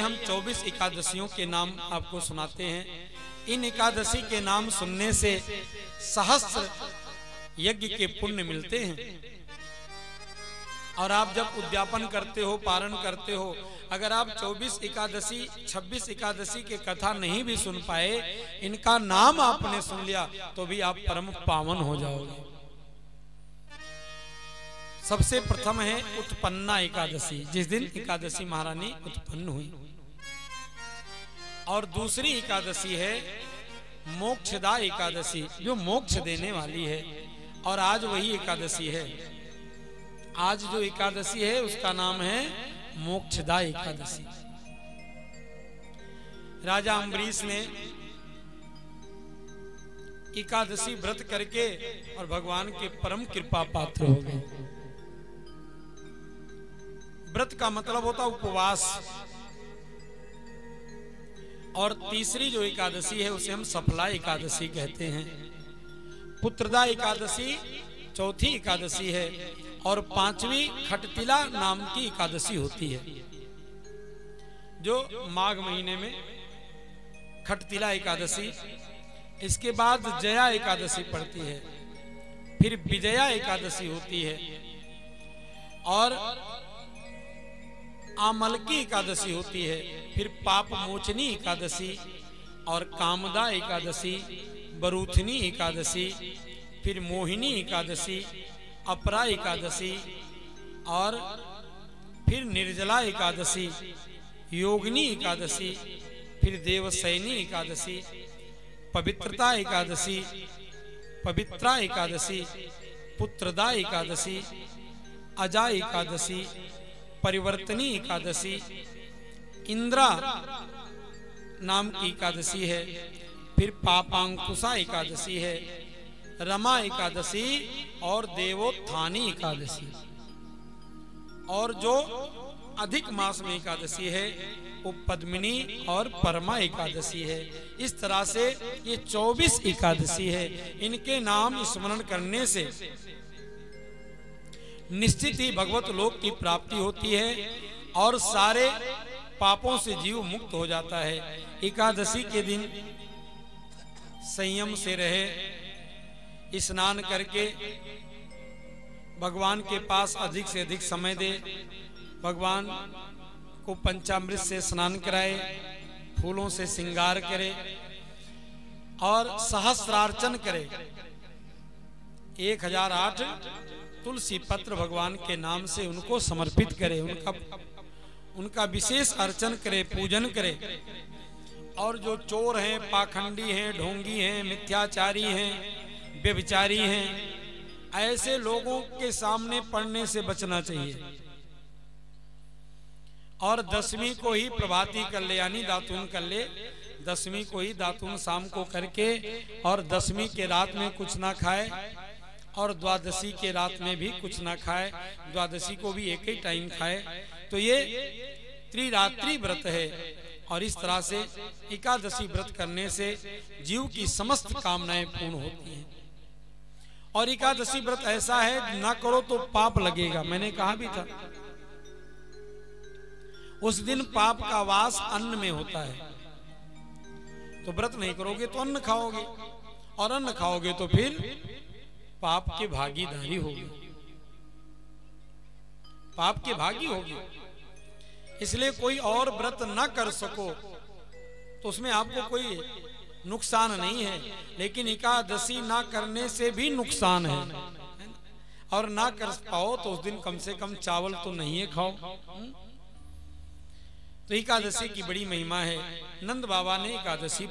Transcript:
हम 24 एकादशियों के नाम आपको सुनाते हैं। इन एकादशी के नाम सुनने से सहस्त्र यज्ञ के पुण्य मिलते हैं। और आप जब उद्यापन करते हो, पारण करते हो, अगर आप 24 एकादशी 26 एकादशी के कथा नहीं भी सुन पाए, इनका नाम आपने सुन लिया तो भी आप परम पावन हो जाओगे। सबसे प्रथम है उत्पन्ना एकादशी, जिस दिन एकादशी महारानी उत्पन्न हुई। और दूसरी एकादशी है मोक्षदा एकादशी, जो मोक्ष देने वाली है। और आज वही एकादशी है। आज जो एकादशी है उसका नाम है मोक्षदा एकादशी। राजा अम्बरीश ने एकादशी व्रत करके और भगवान के परम कृपा पात्र हो गए। व्रत का मतलब होता उपवास। और तीसरी जो एकादशी है उसे हम सफला एकादशी कहते हैं। पुत्रदा एकादशी चौथी एकादशी है। और पांचवी खटतिला नाम की एकादशी होती है, जो माघ महीने में खटतिला एकादशी। इसके बाद जया एकादशी पड़ती है, फिर विजया एकादशी होती है, और आमलकी एकादशी होती है, फिर पाप मोचनी एकादशी, और कामदा एकादशी, बरूथनी एकादशी, फिर मोहिनी एकादशी, अपरा एकादशी, और फिर निर्जला एकादशी, योगिनी एकादशी, फिर देवसैनी एकादशी, पवित्रता एकादशी, पवित्रा एकादशी, पुत्रदा एकादशी, अजा एकादशी, परिवर्तनी एकादशी, इंद्रा नाम की एकादशी है, फिर पापांकुशा एकादशी है, रमा एकादशी, और देवोत्थानी एकादशी। और जो अधिक मास में एकादशी है वो पद्मिनी और परमा एकादशी है। इस तरह से ये 24 एकादशी है। इनके नाम स्मरण करने से निश्चित ही भगवत लोक की प्राप्ति होती है और सारे पापों से जीव मुक्त हो जाता है। एकादशी के दिन संयम से रहे, स्नान करके भगवान के पास अधिक से अधिक समय दे, भगवान को पंचामृत से स्नान कराए, फूलों से श्रृंगार करे और सहस्रार्चन करे। 1008 तुलसी पत्र भगवान के नाम से उनको समर्पित करे, उनका विशेष अर्चन करे, पूजन करे। और जो चोर हैं, पाखंडी हैं, ढोंगी हैं, मिथ्याचारी हैं, व्यभिचारी हैं, ऐसे लोगों के सामने पड़ने से बचना चाहिए। और 10वीं को ही प्रभाती कर ले, यानी दातून कर ले। 10वीं को ही दातून शाम को करके, और 10वीं के रात में कुछ ना खाए, और द्वादशी के रात में भी कुछ ना खाए, द्वादशी को भी एक ही टाइम खाए। तो ये त्रिरात्रि व्रत है। और इस तरह से एकादशी व्रत करने से जीव की समस्त कामनाएं पूर्ण होती हैं। और एकादशी व्रत ऐसा है, ना करो तो पाप लगेगा। मैंने कहा भी था, उस दिन पाप का वास अन्न में होता है। तो व्रत नहीं करोगे तो अन्न खाओगे, और अन्न खाओगे तो फिर पाप के भागीदारी होगी, पाप के भागी होगी। इसलिए कोई और व्रत ना कर सको तो उसमें आपको कोई नुकसान नहीं है, लेकिन एकादशी ना करने से भी नुकसान है। और ना कर पाओ तो उस दिन कम से कम चावल तो नहीं है खाओ। तो एकादशी की बड़ी महिमा है। नंद बाबा ने एकादशी